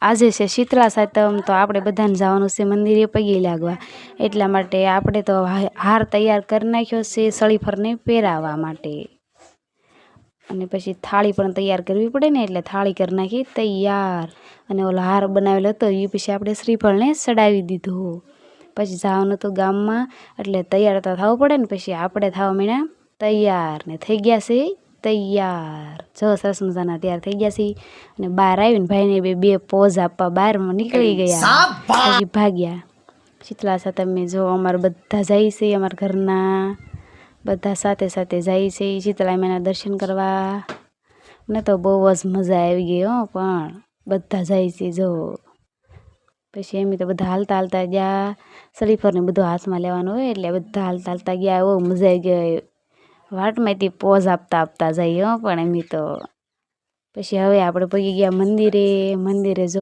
આજે છે શીતળા સાતમ, તો આપણે બધાને જવાનું છે મંદિરે પગે લાગવા. એટલા માટે આપણે તો હાર તૈયાર કરી નાખ્યો છે સળીફરને પહેરાવવા માટે. અને પછી થાળી પણ તૈયાર કરવી પડે ને, એટલે થાળી કરી નાખી તૈયાર. અને ઓલો હાર બનાવેલો હતો એ પછી આપણે શ્રીફળને ચડાવી દીધો. પછી જવાનું હતું ગામમાં, એટલે તૈયાર તો થવું પડે ને. પછી આપણે થવા માંડ્યા તૈયાર, ને થઈ ગયા છે તૈયાર. જો સરસ મજાના તૈયાર થઈ ગયા છે. અને બહાર આવીને ભાઈને બે પોઝ આપવા બહારમાં નીકળી ગયા, પછી ભાગ્યા. શીતળા સાતમે જો અમારે બધા જાય છે, અમારા ઘરના બધા સાથે સાથે જાય છે શીતળા માના દર્શન કરવા. મને તો બહુ જ મજા આવી ગઈ હો, પણ બધા જાય છે જો. પછી એમ તો બધા હાલતા હાલતા ગયા, સળીફરને બધું હાથમાં લેવાનું હોય એટલે બધા હાલતા હાલતા ગયા. બહુ મજા આવી ગઈ, વાટમાંથી પોઝ આપતા આપતા જાય હો. પણ એમ તો પછી હવે આપણે પગી ગયા મંદિરે. મંદિરે જો